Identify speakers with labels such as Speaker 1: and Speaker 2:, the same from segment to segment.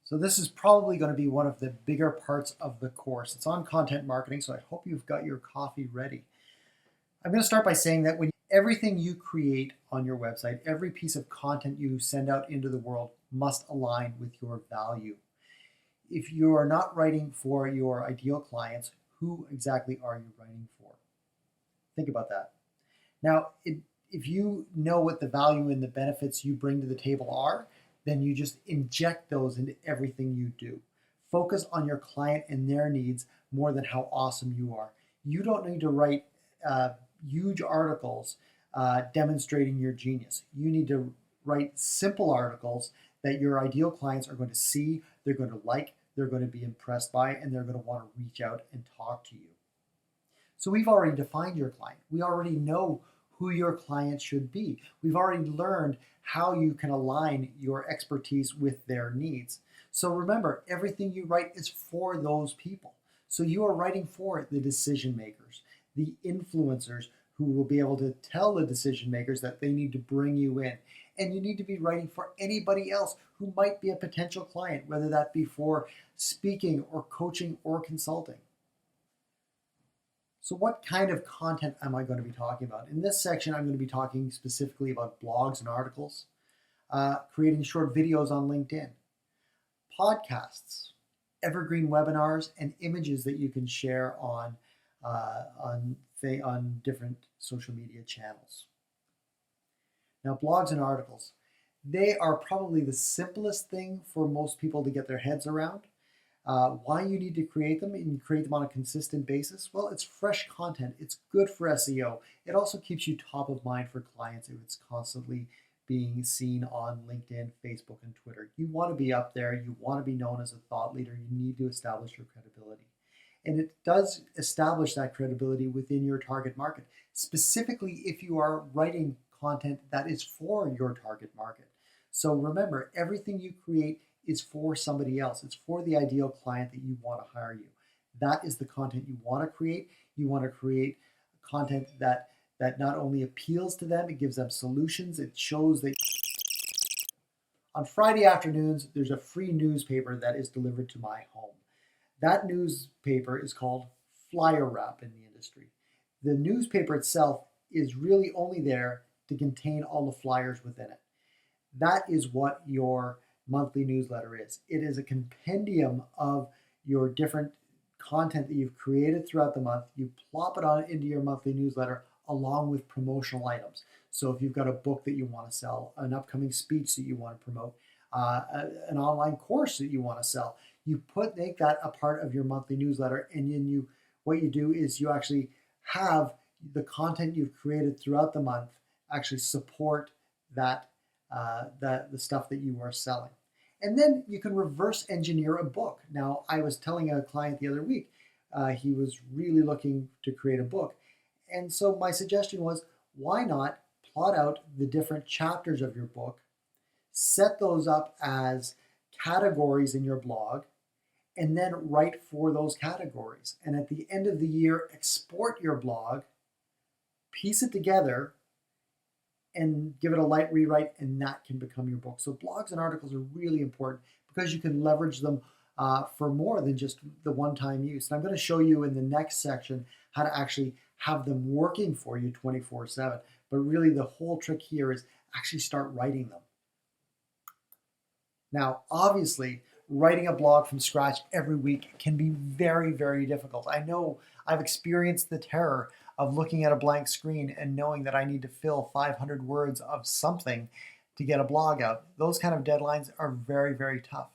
Speaker 1: So this is probably going to be one of the bigger parts of the course. It's on content marketing, so I hope you've got your coffee ready. I'm going to start by saying that when everything you create on your website, every piece of content you send out into the world must align with your value. If you are not writing for your ideal clients, who exactly are you writing for? Think about that. Now, if you know what the value and the benefits you bring to the table are, then you just inject those into everything you do. Focus on your client and their needs more than how awesome you are. You don't need to write huge articles demonstrating your genius. You need to write simple articles that your ideal clients are going to see, they're going to like, they're going to be impressed by, and they're going to want to reach out and talk to you. So we've already defined your client. We already know who your client should be. We've already learned how you can align your expertise with their needs. So remember, everything you write is for those people. So you are writing for the decision makers, the influencers who will be able to tell the decision makers that they need to bring you in. And you need to be writing for anybody else who might be a potential client, whether that be for speaking or coaching or consulting. So what kind of content am I going to be talking about? In this section, I'm going to be talking specifically about blogs and articles, creating short videos on LinkedIn, podcasts, evergreen webinars, and images that you can share on different social media channels. Now, blogs and articles, they are probably the simplest thing for most people to get their heads around. Why you need to create them and create them on a consistent basis? Well, it's fresh content. It's good for SEO. It also keeps you top of mind for clients if it's constantly being seen on LinkedIn, Facebook, and Twitter. You want to be up there. You want to be known as a thought leader. You need to establish your credibility. And it does establish that credibility within your target market, specifically if you are writing content that is for your target market. So remember, everything you create is for somebody else. It's for the ideal client that you want to hire you. That is the content you want to create. You want to create content that not only appeals to them, it gives them solutions. It shows that on Friday afternoons, there's a free newspaper that is delivered to my home. That newspaper is called flyer wrap in the industry. The newspaper itself is really only there to contain all the flyers within it. That is what your monthly newsletter is. It is a compendium of your different content that you've created throughout the month. You plop it on into your monthly newsletter along with promotional items. So if you've got a book that you want to sell, an upcoming speech that you want to promote, an online course that you want to sell, you make that a part of your monthly newsletter, and then what you do is you actually have the content you've created throughout the month actually support that the stuff that you are selling. And then you can reverse engineer a book. Now, I was telling a client the other week, he was really looking to create a book. And so my suggestion was, why not plot out the different chapters of your book, set those up as categories in your blog, and then write for those categories. And at the end of the year, export your blog, piece it together, and give it a light rewrite, and that can become your book. So blogs and articles are really important because you can leverage them for more than just the one-time use. And I'm going to show you in the next section how to actually have them working for you 24/7. But really the whole trick here is actually start writing them. Now, obviously, writing a blog from scratch every week can be very, very difficult. I know I've experienced the terror of looking at a blank screen and knowing that I need to fill 500 words of something to get a blog out. Those kind of deadlines are very, very tough.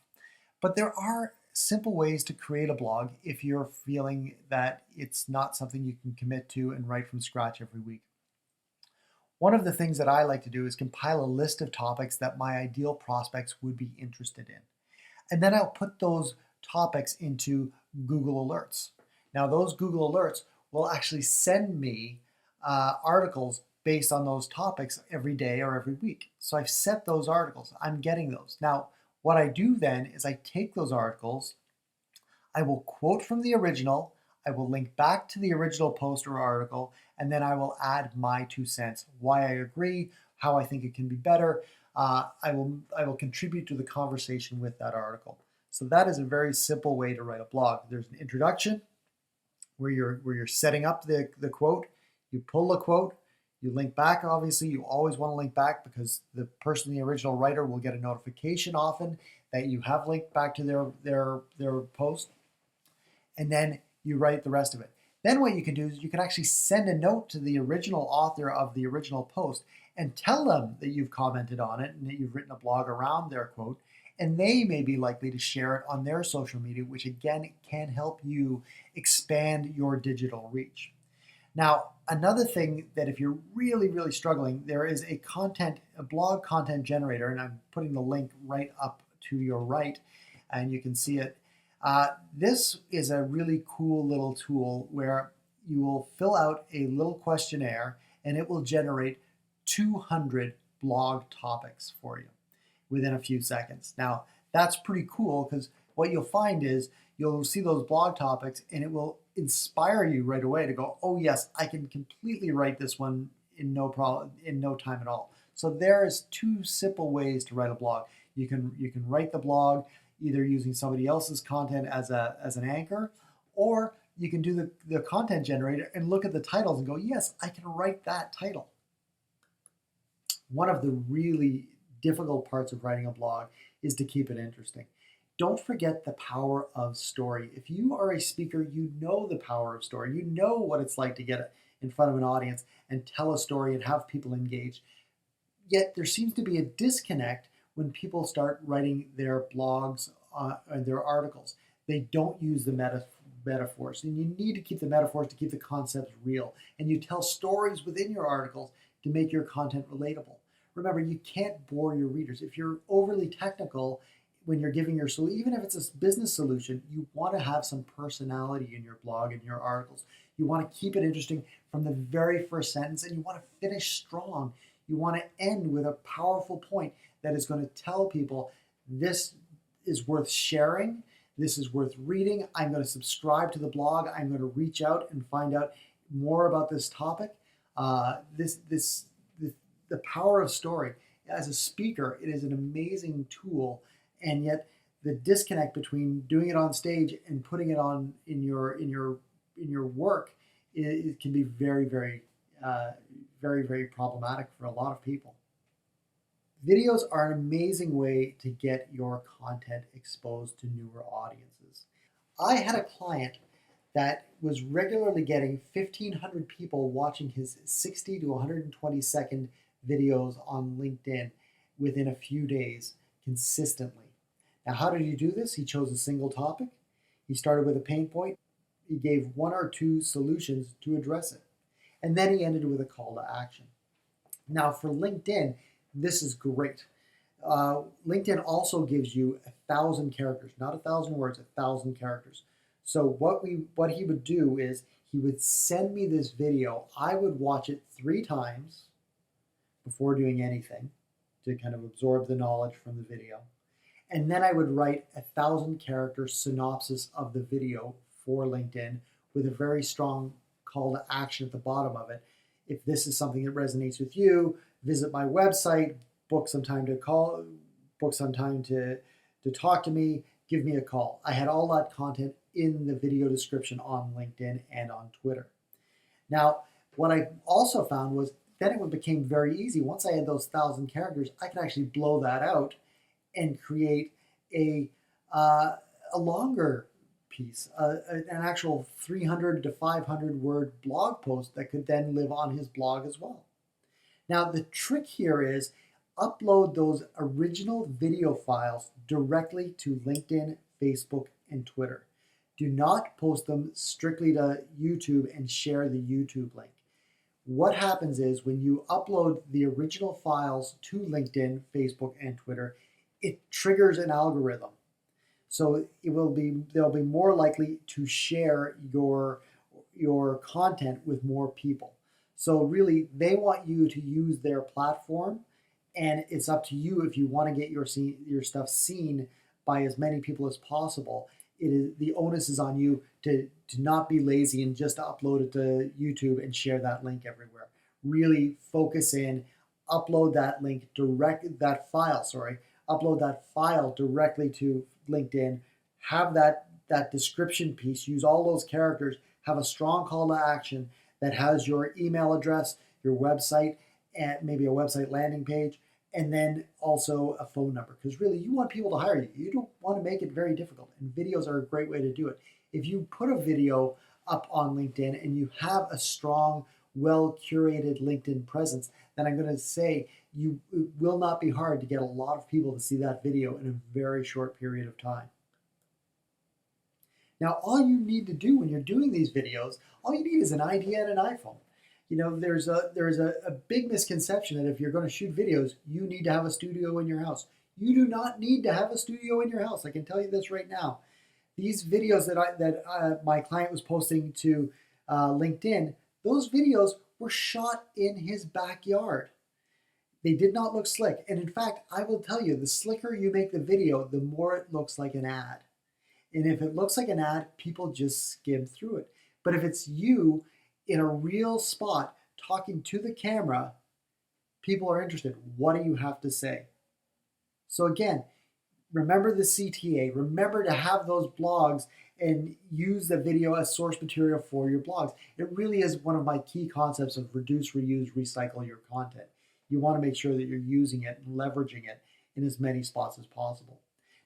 Speaker 1: But there are simple ways to create a blog if you're feeling that it's not something you can commit to and write from scratch every week. One of the things that I like to do is compile a list of topics that my ideal prospects would be interested in. And then I'll put those topics into Google Alerts. Now, those Google Alerts will actually send me articles based on those topics every day or every week. So I've set those articles. I'm getting those. Now, what I do then is I take those articles, I will quote from the original, I will link back to the original post or article, and then I will add my 2 cents, why I agree, how I think it can be better. I will contribute to the conversation with that article. So that is a very simple way to write a blog. There's an introduction where you're setting up the quote, you pull the quote, you link back. Obviously, you always want to link back because the person, the original writer, will get a notification often that you have linked back to their post, and then you write the rest of it. Then what you can do is you can actually send a note to the original author of the original post and tell them that you've commented on it and that you've written a blog around their quote, and they may be likely to share it on their social media, which again can help you expand your digital reach. Now, another thing that if you're really, really struggling, there is a blog content generator, and I'm putting the link right up to your right, and you can see it. This is a really cool little tool where you will fill out a little questionnaire and it will generate 200 blog topics for you within a few seconds. Now, that's pretty cool because what you'll find is you'll see those blog topics and it will inspire you right away to go, oh yes, I can completely write this one in no time at all. So there's two simple ways to write a blog. You can write the blog either using somebody else's content as an anchor, or you can do the content generator and look at the titles and go, yes, I can write that title. One of the really difficult parts of writing a blog is to keep it interesting. Don't forget the power of story. If you are a speaker, you know the power of story. You know what it's like to get in front of an audience and tell a story and have people engaged. Yet there seems to be a disconnect when people start writing their blogs and their articles. They don't use the metaphors, and you need to keep the metaphors to keep the concepts real. And you tell stories within your articles to make your content relatable. Remember, you can't bore your readers. If you're overly technical when you're giving your solution, even if it's a business solution, you want to have some personality in your blog and your articles. You want to keep it interesting from the very first sentence, and you want to finish strong. You want to end with a powerful point that is going to tell people this is worth sharing, this is worth reading, I'm going to subscribe to the blog, I'm going to reach out and find out more about this topic. The power of story. As a speaker, it is an amazing tool, and yet the disconnect between doing it on stage and putting it on in your work, it can be very, very problematic for a lot of people. Videos are an amazing way to get your content exposed to newer audiences. I had a client that was regularly getting 1,500 people watching his 60 to 120 second videos on LinkedIn within a few days consistently. Now, how did he do this? He chose a single topic. He started with a pain point. He gave one or two solutions to address it. And then he ended with a call to action. Now, for LinkedIn, this is great. LinkedIn also gives you 1,000 characters, not 1,000 words, 1,000 characters. So what he would do is he would send me this video. I would watch it 3 times before doing anything to kind of absorb the knowledge from the video. And then I would write 1,000 character synopsis of the video for LinkedIn with a very strong call to action at the bottom of it. If this is something that resonates with you, visit my website, book some time to talk to me, give me a call. I had all that content in the video description on LinkedIn and on Twitter. Now, what I also found was then it became very easy. Once I had those 1,000 characters, I could actually blow that out and create a longer piece, an actual 300 to 500 word blog post that could then live on his blog as well. Now, the trick here is upload those original video files directly to LinkedIn, Facebook, and Twitter. Do not post them strictly to YouTube and share the YouTube link. What happens is when you upload the original files to LinkedIn, Facebook, and Twitter, it triggers an algorithm. So they'll be more likely to share your content with more people. So really, they want you to use their platform, and it's up to you if you want to get your stuff seen by as many people as possible. The onus is on you to not be lazy and just upload it to YouTube and share that link everywhere. Really focus in, upload that link, that file, upload that file directly to LinkedIn, have that description piece, use all those characters, have a strong call to action that has your email address, your website, and maybe a website landing page, and then also a phone number. Because really, you want people to hire you. You don't want to make it very difficult, and videos are a great way to do it. If you put a video up on LinkedIn and you have a strong, well-curated LinkedIn presence, then I'm going to say it will not be hard to get a lot of people to see that video in a very short period of time. Now, all you need to do when you're doing these videos, all you need is an idea and an iPhone. You know, there's a big misconception that if you're going to shoot videos, you need to have a studio in your house. You do not need to have a studio in your house. I can tell you this right now. These videos that my client was posting to LinkedIn, those videos were shot in his backyard. They did not look slick. And in fact, I will tell you, the slicker you make the video, the more it looks like an ad. And if it looks like an ad, people just skim through it. But if it's you in a real spot talking to the camera, people are interested. What do you have to say? So again, remember the CTA. Remember to have those blogs and use the video as source material for your blogs. It really is one of my key concepts of reduce, reuse, recycle your content. You want to make sure that you're using it and leveraging it in as many spots as possible.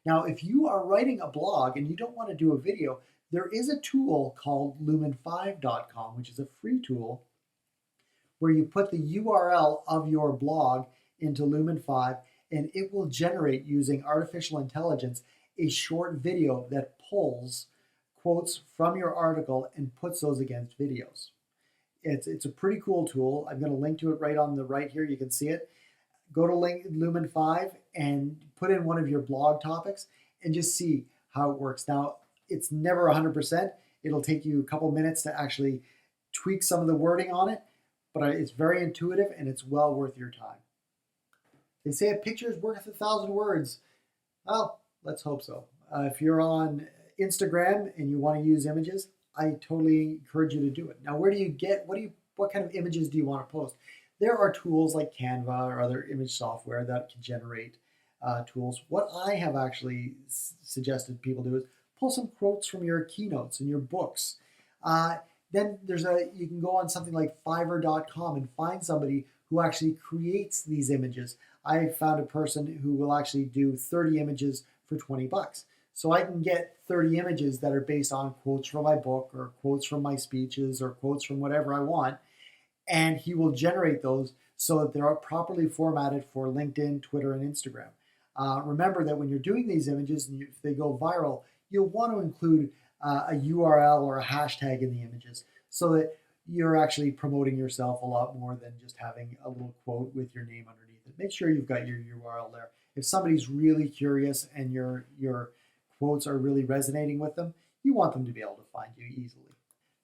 Speaker 1: Now, if you are writing a blog and you don't want to do a video, there is a tool called lumen5.com, which is a free tool where you put the URL of your blog into Lumen5 and it will generate, using artificial intelligence, a short video that pulls quotes from your article and puts those against videos. It's a pretty cool tool. I'm going to link to it right on the right here. You can see it. Go to Lumen5 and put in one of your blog topics and just see how it works. Now, it's never 100%. It'll take you a couple minutes to actually tweak some of the wording on it, but it's very intuitive and it's well worth your time. They say a picture is worth 1,000 words. Well, let's hope so. If you're on Instagram and you want to use images, I totally encourage you to do it. Now, where do you get, what kind of images do you want to post? There are tools like Canva or other image software that can generate tools. What I have actually suggested people do is pull some quotes from your keynotes and your books. Then you can go on something like Fiverr.com and find somebody who actually creates these images. I found a person who will actually do 30 images for 20 bucks. So I can get 30 images that are based on quotes from my book or quotes from my speeches or quotes from whatever I want. And he will generate those so that they're properly formatted for LinkedIn, Twitter, and Instagram. Remember that when you're doing these images and if they go viral, you'll want to include a URL or a hashtag in the images so that you're actually promoting yourself a lot more than just having a little quote with your name underneath it. Make sure you've got your URL there. If somebody's really curious and your quotes are really resonating with them, you want them to be able to find you easily.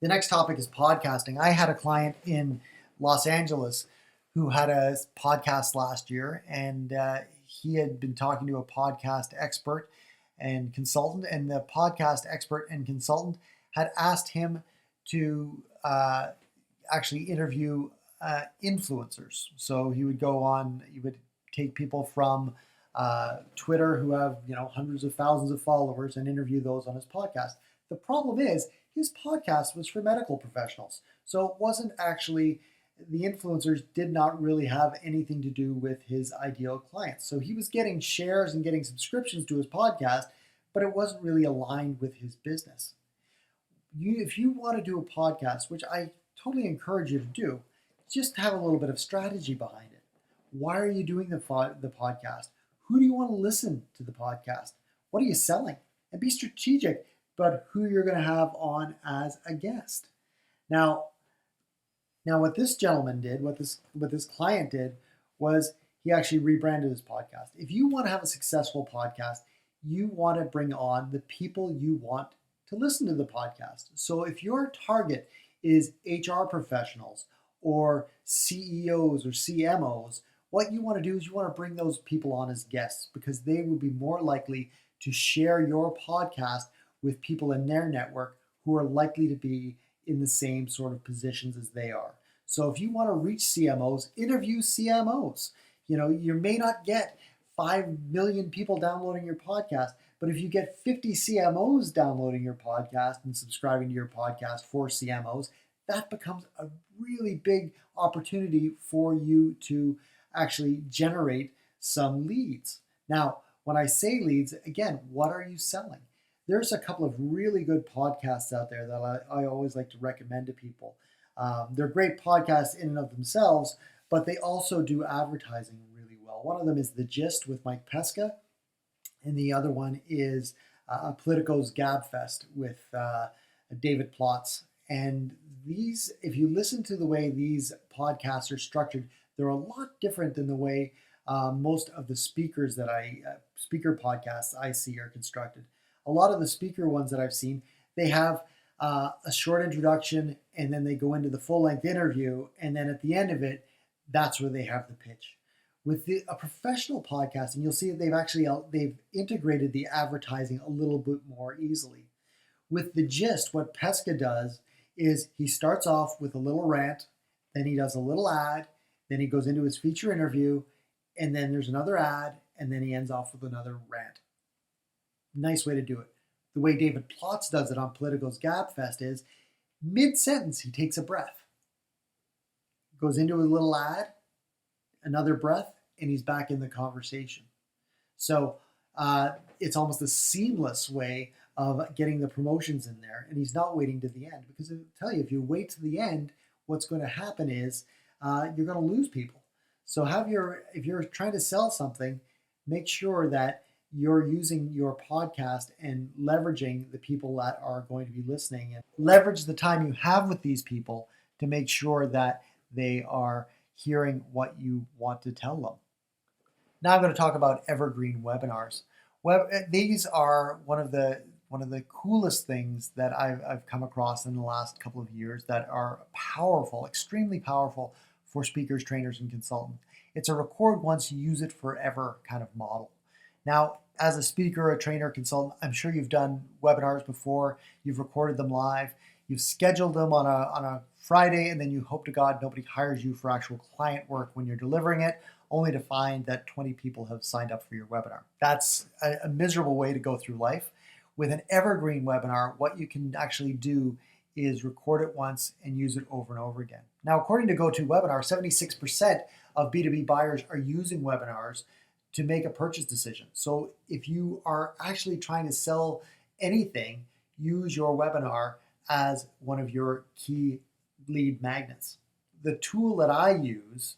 Speaker 1: The next topic is podcasting. I had a client in Los Angeles who had a podcast last year, and he had been talking to a podcast expert and consultant, and the podcast expert and consultant had asked him to actually interview influencers. So he would go on, he would take people from Twitter who have hundreds of thousands of followers and interview those on his podcast. The problem is his podcast was for medical professionals. So it wasn't actually, the influencers did not really have anything to do with his ideal clients. So he was getting shares and getting subscriptions to his podcast, but it wasn't really aligned with his business. If you want to do a podcast, which I totally encourage you to do, just have a little bit of strategy behind it. Why are you doing the podcast? Who do you want to listen to the podcast? What are you selling? And be strategic about who you're going to have on as a guest. Now what this gentleman did, what this client did, was he actually rebranded his podcast. If you want to have a successful podcast, you want to bring on the people you want to listen to the podcast. So if your target is HR professionals or CEOs or CMOs, what you want to do is you want to bring those people on as guests because they will be more likely to share your podcast with people in their network who are likely to be in the same sort of positions as they are. So if you want to reach CMOs, interview CMOs. You may not get 5 million people downloading your podcast. But if you get 50 CMOs downloading your podcast and subscribing to your podcast for CMOs, that becomes a really big opportunity for you to actually generate some leads. Now, when I say leads, again, what are you selling? There's a couple of really good podcasts out there that I always like to recommend to people. They're great podcasts in and of themselves, but they also do advertising really well. One of them is The Gist with Mike Pesca, and the other one is Politico's Gabfest with David Plotz. And these, if you listen to the way these podcasts are structured, they're a lot different than the way most of the speakers that speaker podcasts I see are constructed. A lot of the speaker ones that I've seen, they have a short introduction and then they go into the full-length interview, and then at the end of it, that's where they have the pitch. With a professional podcast, and you'll see that they've integrated the advertising a little bit more easily. With The Gist, what Pesca does is he starts off with a little rant, then he does a little ad, then he goes into his feature interview, and then there's another ad, and then he ends off with another rant. Nice way to do it. The way David Plotz does it on Politico's Gabfest is mid-sentence, he takes a breath, goes into a little ad, another breath, and he's back in the conversation. So it's almost a seamless way of getting the promotions in there, and he's not waiting to the end, because I'll tell you, if you wait to the end, what's going to happen is you're going to lose people. So if you're trying to sell something, make sure that you're using your podcast and leveraging the people that are going to be listening, and leverage the time you have with these people to make sure that they are hearing what you want to tell them. Now I'm going to talk about Evergreen Webinars. These are one of the coolest things that I've come across in the last couple of years that are powerful, extremely powerful for speakers, trainers, and consultants. It's a record once, use it forever kind of model. Now, as a speaker, a trainer, consultant, I'm sure you've done webinars before. You've recorded them live. You've scheduled them on a Friday, and then you hope to God nobody hires you for actual client work when you're delivering it, only to find that 20 people have signed up for your webinar. That's a miserable way to go through life. With an Evergreen webinar, what you can actually do is record it once and use it over and over again. Now, according to GoToWebinar, 76% of B2B buyers are using webinars to make a purchase decision. So if you are actually trying to sell anything, use your webinar as one of your key lead magnets. The tool that I use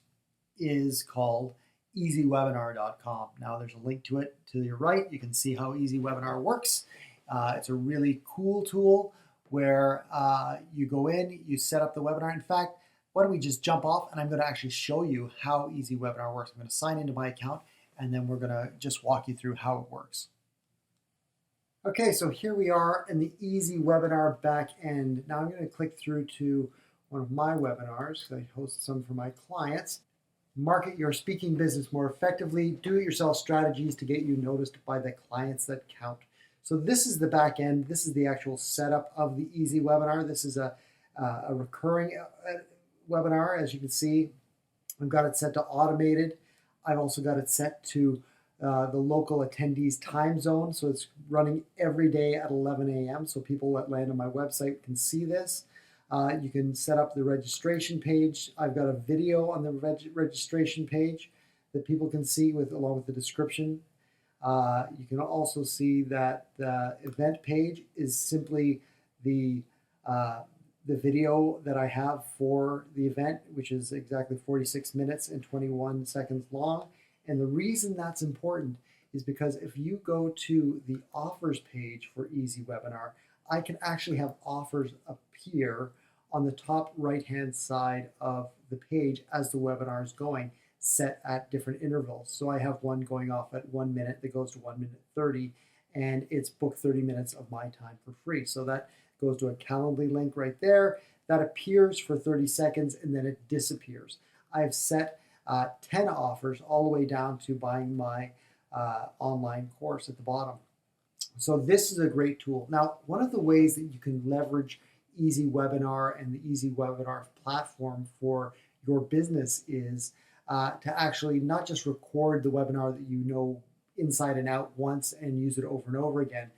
Speaker 1: is called easywebinar.com. Now there's a link to it to your right. You can see how Easy Webinar works. It's a really cool tool where you go in, you set up the webinar. In fact, why don't we just jump off, and I'm going to actually show you how Easy Webinar works. I'm going to sign into my account, and then we're going to just walk you through how it works. Okay, so here we are in the Easy Webinar back end. Now I'm going to click through to one of my webinars. I host some for my clients. Market your speaking business more effectively. Do-it-yourself strategies to get you noticed by the clients that count. So this is the back end. This is the actual setup of the Easy Webinar. This is a recurring webinar. As you can see, I've got it set to automated. I've also got it set to the local attendees time zone. So it's running every day at 11 a.m. So people that land on my website can see this. You can set up the registration page. I've got a video on the registration page that people can see along with the description. You can also see that the event page is simply the video that I have for the event, which is exactly 46 minutes and 21 seconds long. And the reason that's important is because if you go to the offers page for Easy Webinar, I can actually have offers appear on the top right-hand side of the page as the webinar is going, set at different intervals. So I have one going off at 1 minute that goes to 1 minute 30, and it's book 30 minutes of my time for free. So that goes to a Calendly link right there. That appears for 30 seconds and then it disappears. I've set 10 offers all the way down to buying my online course at the bottom. So this is a great tool. Now, one of the ways that you can leverage Easy Webinar and the Easy Webinar platform for your business is to actually not just record the webinar that you know inside and out once and use it over and over again.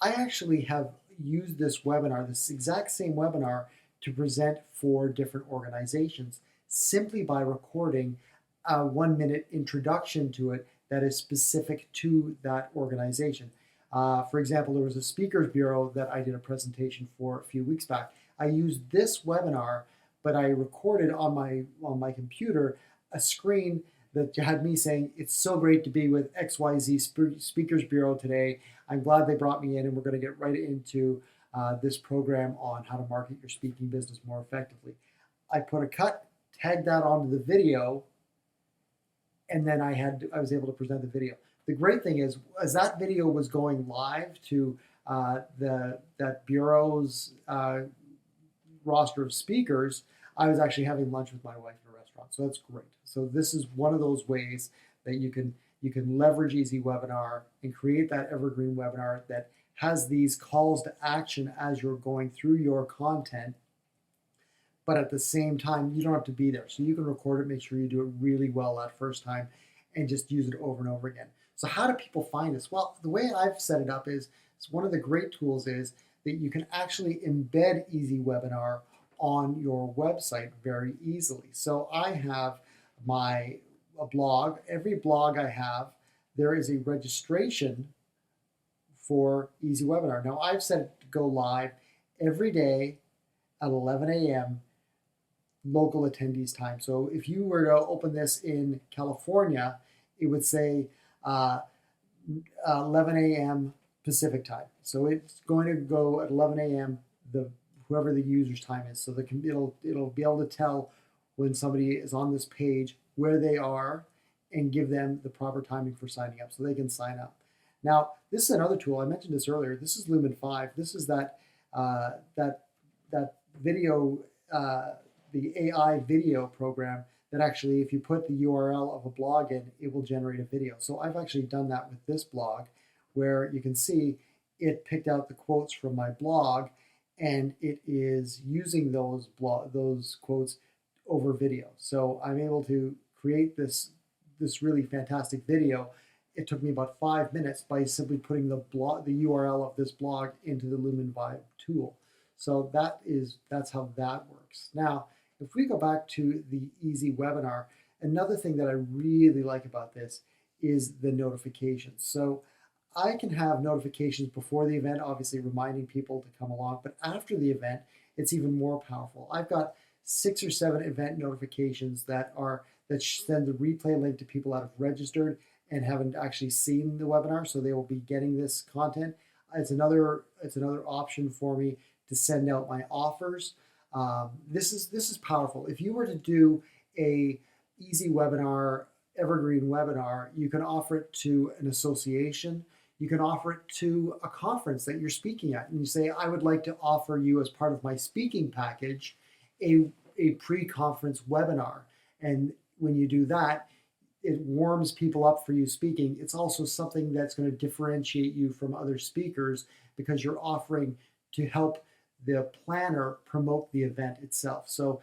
Speaker 1: I actually have used this webinar, this exact same webinar, to present for different organizations simply by recording a 1-minute introduction to it that is specific to that organization. For example, there was a speakers bureau that I did a presentation for a few weeks back. I used this webinar, but I recorded on my computer a screen that had me saying, "It's so great to be with XYZ Speakers Bureau today. I'm glad they brought me in, and we're going to get right into this program on how to market your speaking business more effectively." I put a cut, tagged that onto the video, and then I was able to present the video. The great thing is, as that video was going live to that bureau's roster of speakers, I was actually having lunch with my wife in a restaurant. So that's great. So this is one of those ways that you can leverage Easy Webinar and create that evergreen webinar that has these calls to action as you're going through your content, but at the same time, you don't have to be there. So you can record it, make sure you do it really well that first time, and just use it over and over again. So how do people find us? Well, the way I've set it up is one of the great tools is that you can actually embed Easy Webinar on your website very easily. So I have a blog. Every blog I have, there is a registration for Easy Webinar. Now I've set it to go live every day at 11 a.m. local attendees time. So if you were to open this in California, it would say 11 a.m. Pacific time. So it's going to go at 11 a.m. whoever the user's time is. So it'll be able to tell when somebody is on this page where they are and give them the proper timing for signing up so they can sign up. Now, this is another tool. I mentioned this earlier. This is Lumen 5. This is that video, the AI video program that actually, if you put the URL of a blog in, it will generate a video. So I've actually done that with this blog, where you can see it picked out the quotes from my blog, and it is using those quotes over video. So I'm able to create this really fantastic video. It took me about 5 minutes by simply putting the URL of this blog into the Lumen Vibe tool. So that's how that works. Now, if we go back to the Easy Webinar, another thing that I really like about this is the notifications. So I can have notifications before the event, obviously reminding people to come along, but after the event, it's even more powerful. I've got 6 or 7 event notifications that send the replay link to people that have registered and haven't actually seen the webinar, so they will be getting this content. It's another option for me to send out my offers. This is powerful. If you were to do a Easy Webinar, Evergreen Webinar, you can offer it to an association. You can offer it to a conference that you're speaking at, and you say, I would like to offer you, as part of my speaking package, a pre-conference webinar. And when you do that, it warms people up for you speaking. It's also something that's going to differentiate you from other speakers because you're offering to help the planner promote the event itself. So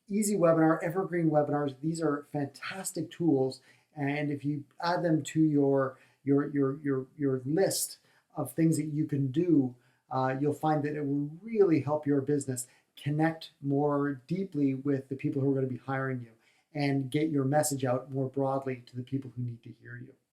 Speaker 1: Easy Webinar, Evergreen Webinars, these are fantastic tools. And if you add them to your list of things that you can do, you'll find that it will really help your business connect more deeply with the people who are going to be hiring you and get your message out more broadly to the people who need to hear you.